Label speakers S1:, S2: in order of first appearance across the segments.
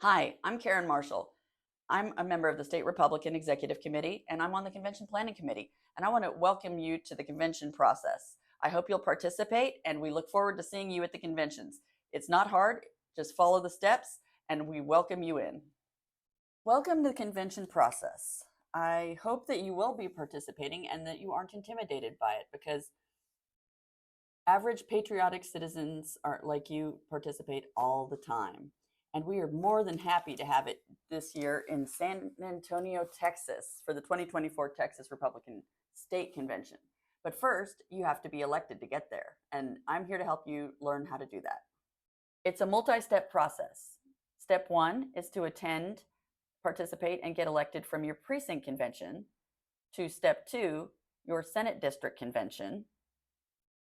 S1: Hi, I'm Karen Marshall. I'm a member of the State Republican Executive Committee, and I'm on the Convention Planning Committee. And I want to welcome you to the convention process. I hope you'll participate, and we look forward to seeing you at the conventions. It's not hard, just follow the steps, and we welcome you in. Welcome to the convention process. I hope that you will be participating and that you aren't intimidated by it, because average patriotic citizens are like you participate all the time. And we are more than happy to have it this year in San Antonio, Texas for the 2024 Texas Republican State Convention. But first, you have to be elected to get there. And I'm here to help you learn how to do that. It's a multi-step process. Step one is to attend, participate, and get elected from your precinct convention, to step two, your Senate district convention,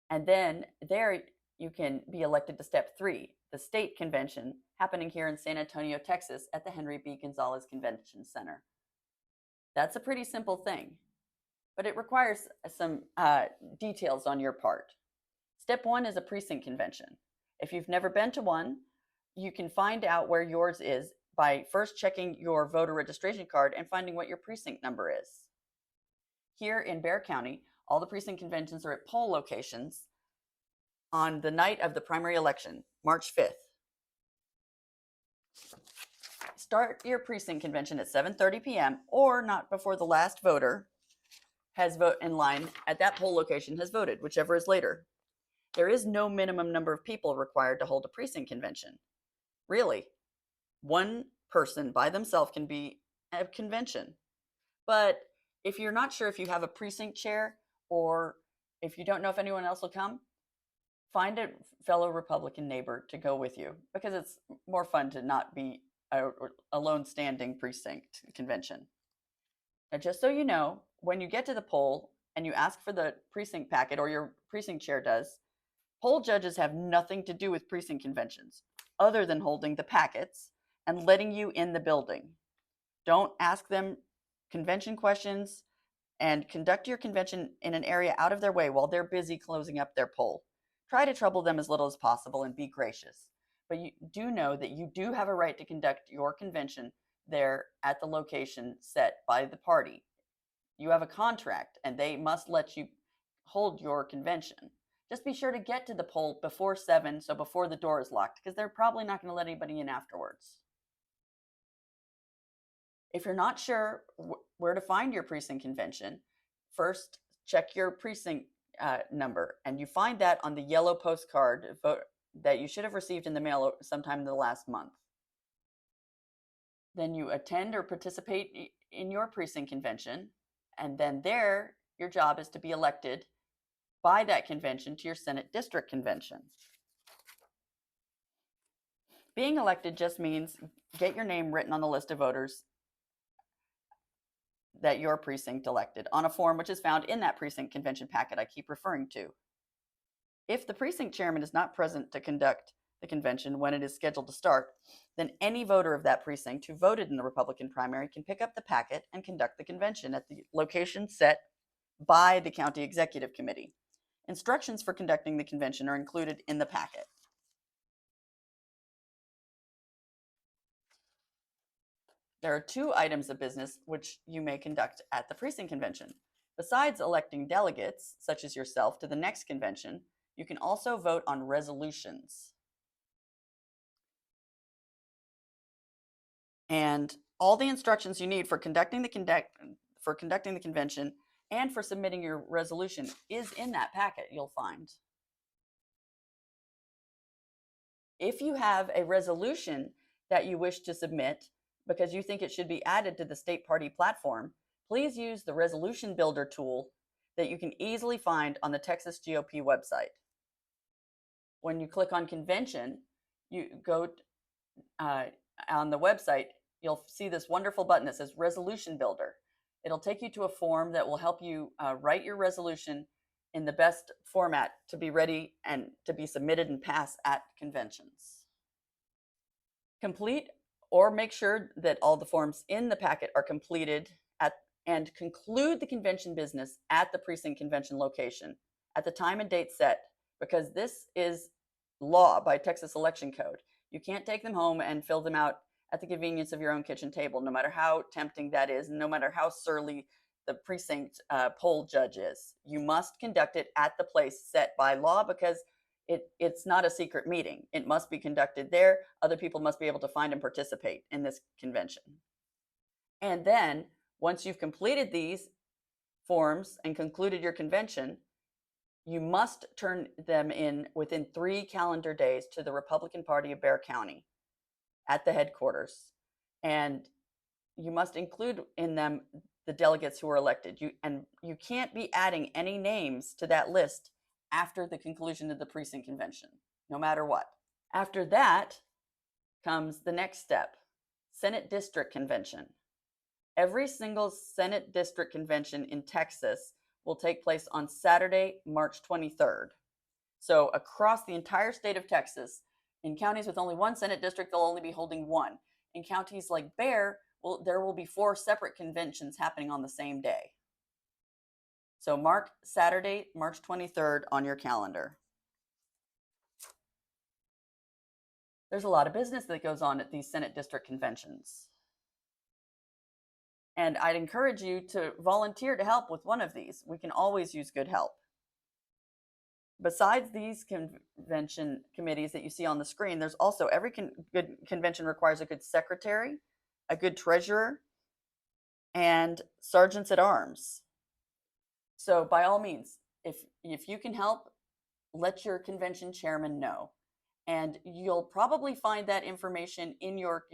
S1: and then there you can be elected to step three, the state convention, happening here in San Antonio, Texas at the Henry B. Gonzalez Convention Center. That's a pretty simple thing, but it requires some details on your part. Step one is a precinct convention. If you've never been to one, you can find out where yours is by first checking your voter registration card and finding what your precinct number is. Here in Bexar County, all the precinct conventions are at poll locations on the night of the primary election, March 5th. Start your precinct convention at 7:30 p.m. or not before the last voter has vote in line at that poll location has voted, whichever is later. There is no minimum number of people required to hold a precinct convention. Really, one person by themselves can be a convention. But if you're not sure if you have a precinct chair, or if you don't know if anyone else will come, find a fellow Republican neighbor to go with you, because it's more fun to not be a lone standing precinct convention. Now, just so you know, when you get to the poll and you ask for the precinct packet, or your precinct chair does, poll judges have nothing to do with precinct conventions other than holding the packets and letting you in the building. Don't ask them convention questions, and conduct your convention in an area out of their way while they're busy closing up their poll. Try to trouble them as little as possible and be gracious. But you do know that you do have a right to conduct your convention there at the location set by the party. You have a contract, and they must let you hold your convention. Just be sure to get to the poll before 7, so before the door is locked, because they're probably not going to let anybody in afterwards. If you're not sure where to find your precinct convention, first check your precinct number, and you find that on the yellow postcard that you should have received in the mail sometime in the last month. Then you attend or participate in your precinct convention, and then there your job is to be elected by that convention to your Senate district convention. Being elected just means get your name written on the list of voters that your precinct elected on a form which is found in that precinct convention packet I keep referring to. If the precinct chairman is not present to conduct the convention when it is scheduled to start, then any voter of that precinct who voted in the Republican primary can pick up the packet and conduct the convention at the location set by the county executive committee. Instructions for conducting the convention are included in the packet. There are 2 items of business which you may conduct at the precinct convention. Besides electing delegates, such as yourself, to the next convention, you can also vote on resolutions. And all the instructions you need for conducting the convention and for submitting your resolution is in that packet you'll find. If you have a resolution that you wish to submit because you think it should be added to the state party platform, please use the resolution builder tool that you can easily find on the Texas GOP website. When you click on convention, you go on the website, you'll see this wonderful button that says resolution builder. It'll take you to a form that will help you write your resolution in the best format to be ready and to be submitted and passed at conventions. Complete or make sure that all the forms in the packet are completed and conclude the convention business at the precinct convention location at the time and date set, because this is law by Texas election code. You can't take them home and fill them out at the convenience of your own kitchen table, no matter how tempting that is, no matter how surly the precinct poll judge is. You must conduct it at the place set by law, because it's not a secret meeting. It must be conducted there. Other people must be able to find and participate in this convention. And then, once you've completed these forms and concluded your convention, you must turn them in within 3 calendar days to the Republican Party of Bexar County at the headquarters. And you must include in them the delegates who are elected. You can't be adding any names to that list after the conclusion of the precinct convention, no matter what. After that comes the next step, Senate District Convention. Every single Senate District Convention in Texas will take place on Saturday, March 23rd. So across the entire state of Texas, in counties with only one Senate district, they'll only be holding one. In counties like Bexar, there will be 4 separate conventions happening on the same day. So mark Saturday, March 23rd on your calendar. There's a lot of business that goes on at these Senate district conventions. And I'd encourage you to volunteer to help with one of these. We can always use good help. Besides these convention committees that you see on the screen, there's also every good convention requires a good secretary, a good treasurer, and sergeants at arms. So by all means, if you can help, let your convention chairman know. And you'll probably find that information in your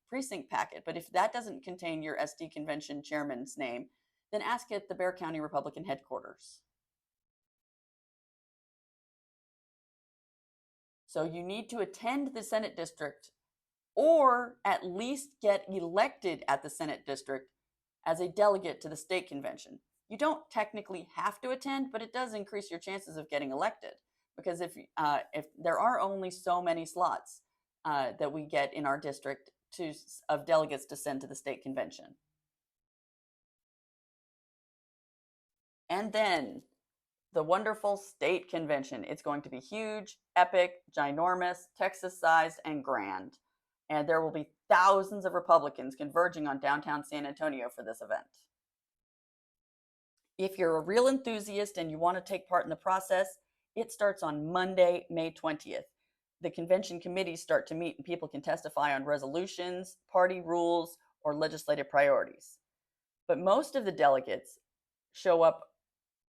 S1: precinct packet. But if that doesn't contain your SD convention chairman's name, then ask at the Bexar County Republican headquarters. So you need to attend the Senate district, or at least get elected at the Senate district as a delegate to the state convention. You don't technically have to attend, but it does increase your chances of getting elected, because if there are only so many slots that we get in our district of delegates to send to the state convention. And then the wonderful state convention. It's going to be huge, epic, ginormous, Texas-sized, and grand. And there will be thousands of Republicans converging on downtown San Antonio for this event. If you're a real enthusiast and you want to take part in the process, it starts on Monday, May 20th. The convention committees start to meet and people can testify on resolutions, party rules, or legislative priorities. But most of the delegates show up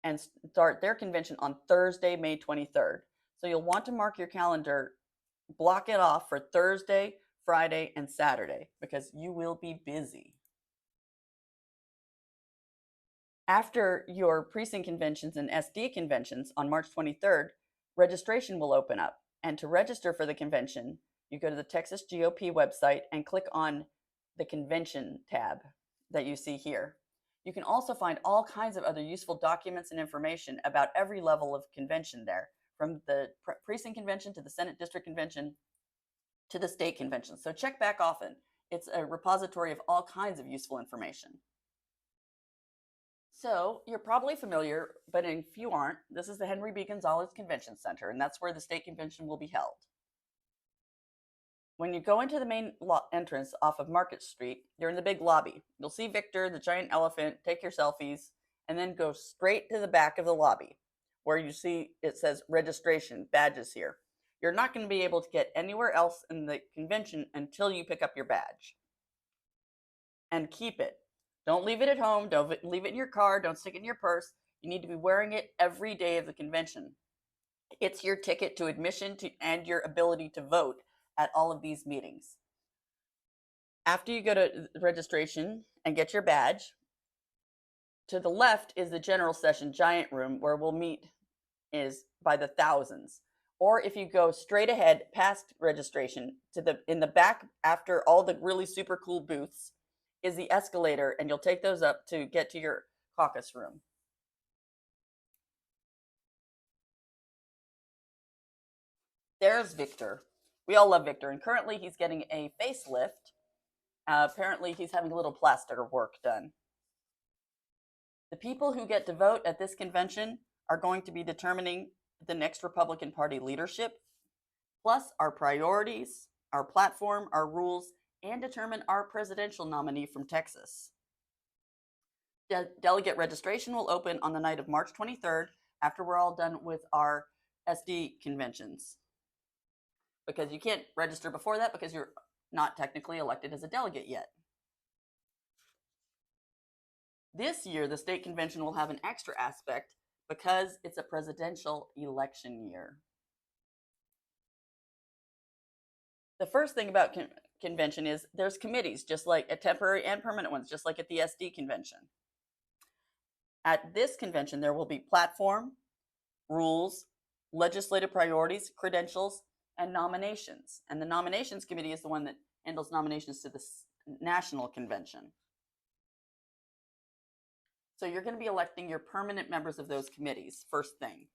S1: and start their convention on Thursday, May 23rd. So you'll want to mark your calendar, block it off for Thursday, Friday, and Saturday, because you will be busy. After your precinct conventions and SD conventions on March 23rd, registration will open up. And to register for the convention, you go to the Texas GOP website and click on the convention tab that you see here. You can also find all kinds of other useful documents and information about every level of convention there, from the precinct convention to the Senate district convention to the state convention. So check back often. It's a repository of all kinds of useful information. So you're probably familiar, but if you aren't, this is the Henry B. Gonzalez Convention Center, and that's where the state convention will be held. When you go into the main entrance off of Market Street, you're in the big lobby. You'll see Victor, the giant elephant, take your selfies, and then go straight to the back of the lobby where you see it says registration, badges here. You're not going to be able to get anywhere else in the convention until you pick up your badge. And keep it. Don't leave it at home. Don't leave it in your car. Don't stick it in your purse. You need to be wearing it every day of the convention. It's your ticket to admission and your ability to vote at all of these meetings. After you go to registration and get your badge, to the left is the general session giant room where we'll meet is by the thousands. Or if you go straight ahead past registration in the back after all the really super cool booths is the escalator, and you'll take those up to get to your caucus room. There's Victor. We all love Victor, and currently he's getting a facelift. Apparently he's having a little plaster work done. The people who get to vote at this convention are going to be determining the next Republican Party leadership, plus our priorities, our platform, our rules, and determine our presidential nominee from Texas. Delegate registration will open on the night of March 23rd after we're all done with our SD conventions. Because you can't register before that because you're not technically elected as a delegate yet. This year, the state convention will have an extra aspect because it's a presidential election year. The first thing about convention is there's committees, just like at temporary and permanent ones, just like at the SD convention. At this convention, there will be platform, rules, legislative priorities, credentials, and nominations. And the nominations committee is the one that handles nominations to the national convention. So you're going to be electing your permanent members of those committees, first thing.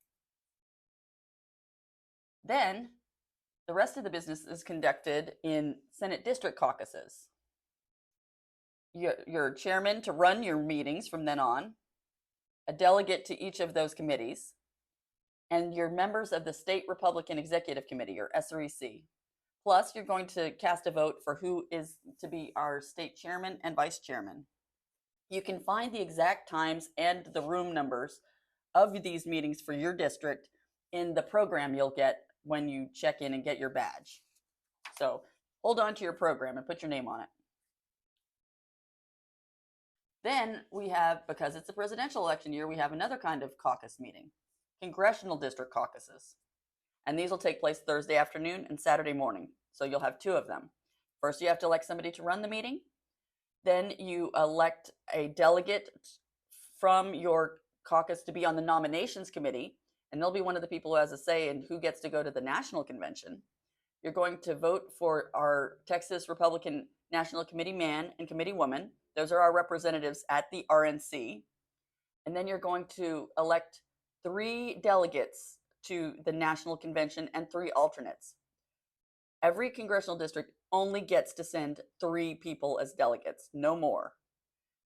S1: Then the rest of the business is conducted in Senate district caucuses. Your chairman to run your meetings from then on, a delegate to each of those committees, and your members of the State Republican Executive Committee, or SREC. Plus, you're going to cast a vote for who is to be our state chairman and vice chairman. You can find the exact times and the room numbers of these meetings for your district in the program you'll get when you check in and get your badge. So hold on to your program and put your name on it. Then we have, because it's a presidential election year, we have another kind of caucus meeting, congressional district caucuses. And these will take place Thursday afternoon and Saturday morning. So you'll have two of them. First, you have to elect somebody to run the meeting. Then you elect a delegate from your caucus to be on the nominations committee. And they'll be one of the people who has a say in who gets to go to the national convention. You're going to vote for our Texas Republican National Committee man and committee woman. Those are our representatives at the RNC. And then you're going to elect 3 delegates to the national convention and 3 alternates. Every congressional district only gets to send 3 people as delegates, no more.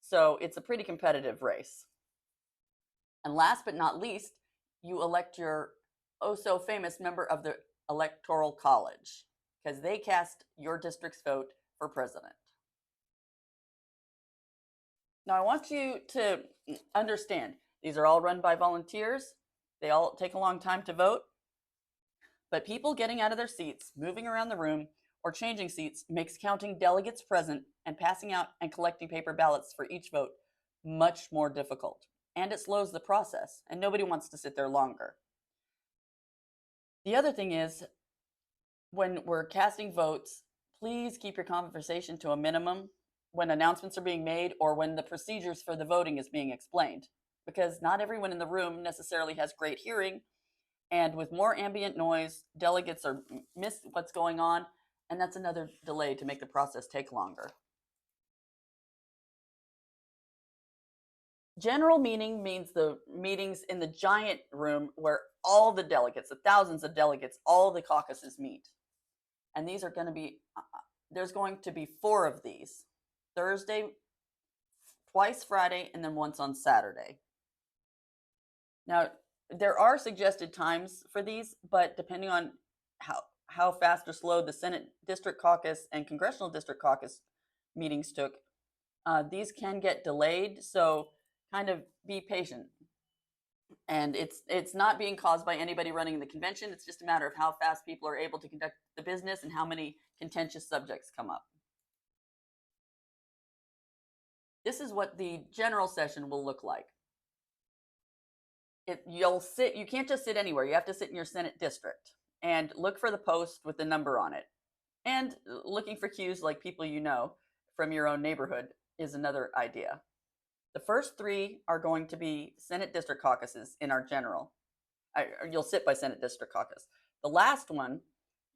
S1: So it's a pretty competitive race. And last but not least, you elect your so famous member of the Electoral College, because they cast your district's vote for president. Now, I want you to understand, these are all run by volunteers. They all take a long time to vote. But people getting out of their seats, moving around the room, or changing seats makes counting delegates present and passing out and collecting paper ballots for each vote much more difficult. And it slows the process, and nobody wants to sit there longer. The other thing is, when we're casting votes, please keep your conversation to a minimum when announcements are being made or when the procedures for the voting is being explained, because not everyone in the room necessarily has great hearing, and with more ambient noise, delegates are miss what's going on, and that's another delay to make the process take longer. General meeting means the meetings in the giant room where all the delegates, the thousands of delegates, all the caucuses meet. And these are going to be, there's going to be 4 of these. Thursday, twice Friday, and then once on Saturday. Now, there are suggested times for these, but depending on how fast or slow the Senate District Caucus and Congressional District Caucus meetings took, these can get delayed, so kind of be patient. And it's not being caused by anybody running the convention. It's just a matter of how fast people are able to conduct the business and how many contentious subjects come up. This is what the general session will look like. You can't just sit anywhere. You have to sit in your Senate district and look for the post with the number on it. And looking for cues like people you know from your own neighborhood is another idea. The first 3 are going to be Senate district caucuses in our general. You'll sit by Senate district caucus. The last one,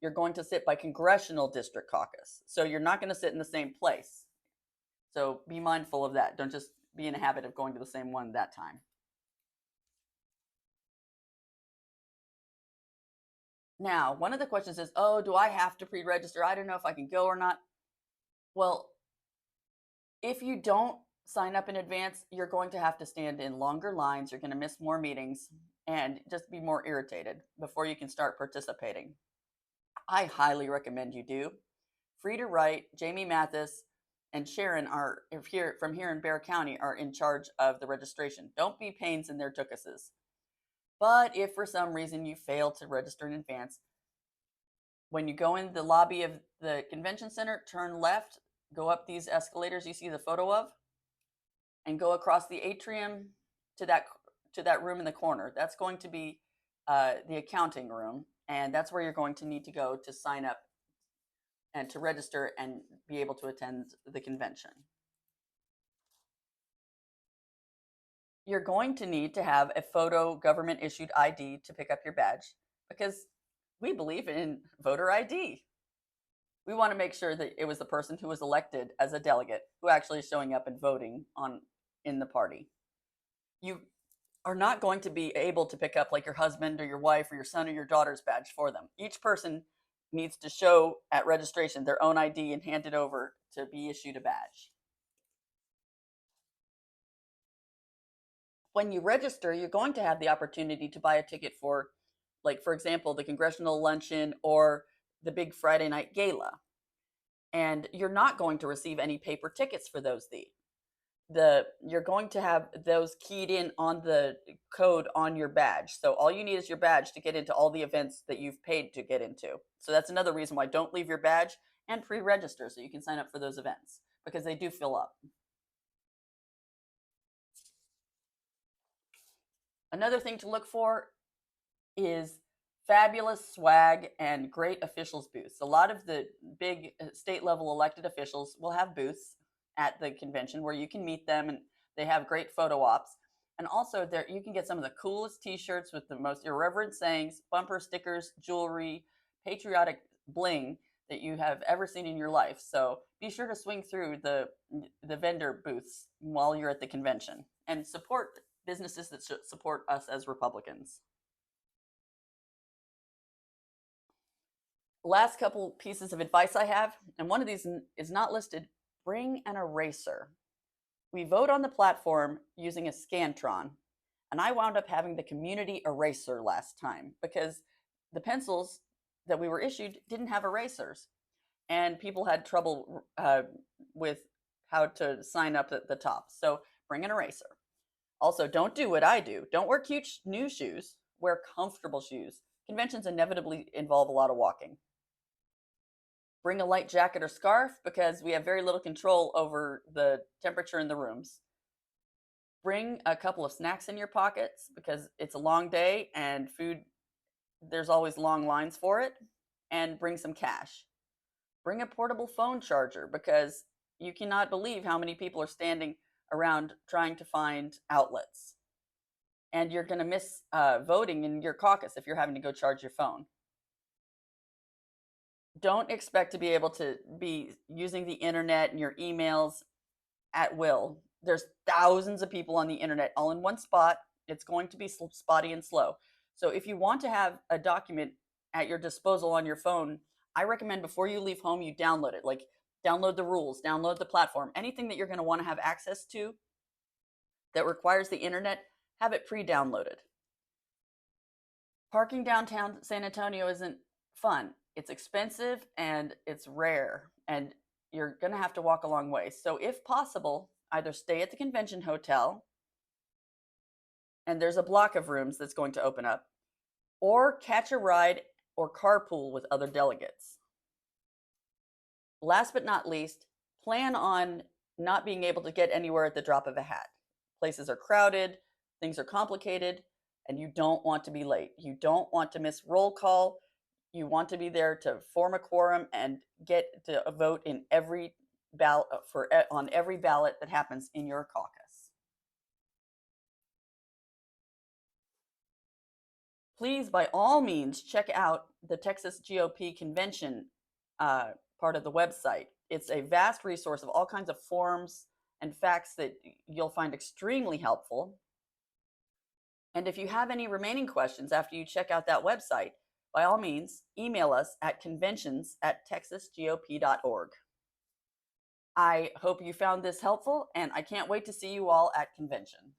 S1: you're going to sit by congressional district caucus. So you're not going to sit in the same place. So be mindful of that. Don't just be in a habit of going to the same one that time. Now, one of the questions is, oh, do I have to pre-register? I don't know if I can go or not. Well, if you don't sign up in advance, you're going to have to stand in longer lines. You're going to miss more meetings and just be more irritated before you can start participating. I highly recommend you do. Free to Write, Jamie Mathis, and Sharon are here from here in Bexar County are in charge of the registration. Don't be pains in their caucuses. But if for some reason you fail to register in advance, when you go in the lobby of the convention center, turn left, go up these escalators you see the photo of, and go across the atrium to that room in the corner. That's going to be the accounting room, and that's where you're going to need to go to sign up and to register and be able to attend the convention. You're going to need to have a photo government issued ID to pick up your badge because we believe in voter ID. We want to make sure that it was the person who was elected as a delegate who actually is showing up and voting in the party. You are not going to be able to pick up like your husband or your wife or your son or your daughter's badge for them. Each person needs to show at registration their own ID and hand it over to be issued a badge. When you register, you're going to have the opportunity to buy a ticket for, like, for example, the congressional luncheon or the big Friday night gala. And you're not going to receive any paper tickets for those. You're going to have those keyed in on the code on your badge. So all you need is your badge to get into all the events that you've paid to get into. So that's another reason why don't leave your badge and pre-register so you can sign up for those events because they do fill up. Another thing to look for is fabulous swag and great officials booths. A lot of the big state level elected officials will have booths at the convention where you can meet them, and they have great photo ops. And also there you can get some of the coolest t-shirts with the most irreverent sayings, bumper stickers, jewelry, patriotic bling that you have ever seen in your life. So be sure to swing through the vendor booths while you're at the convention and support businesses that support us as Republicans. Last couple pieces of advice I have, and one of these is not listed, bring an eraser. We vote on the platform using a Scantron, and I wound up having the community eraser last time because the pencils that we were issued didn't have erasers, and people had trouble with how to sign up at the top. So bring an eraser. Also, don't do what I do. Don't wear cute new shoes. Wear comfortable shoes. Conventions inevitably involve a lot of walking. Bring a light jacket or scarf because we have very little control over the temperature in the rooms. Bring a couple of snacks in your pockets because it's a long day and food, there's always long lines for it. And bring some cash. Bring a portable phone charger because you cannot believe how many people are standing around trying to find outlets. And you're going to miss voting in your caucus if you're having to go charge your phone. Don't expect to be able to be using the internet and your emails at will. There's thousands of people on the internet all in one spot. It's going to be spotty and slow. So if you want to have a document at your disposal on your phone, I recommend before you leave home, you download it. Like download the rules, download the platform, anything that you're going to want to have access to that requires the internet, have it pre-downloaded. Parking downtown San Antonio isn't fun. It's expensive and it's rare, and you're going to have to walk a long way. So if possible, either stay at the convention hotel, and there's a block of rooms that's going to open up, or catch a ride or carpool with other delegates. Last but not least, plan on not being able to get anywhere at the drop of a hat. Places are crowded, things are complicated, and you don't want to be late. You don't want to miss roll call. You want to be there to form a quorum and get to vote in every ballot on every ballot that happens in your caucus. Please, by all means, check out the Texas GOP convention part of the website. It's a vast resource of all kinds of forms and facts that you'll find extremely helpful. And if you have any remaining questions after you check out that website, by all means, email us at conventions@texasgop.org. I hope you found this helpful, and I can't wait to see you all at convention.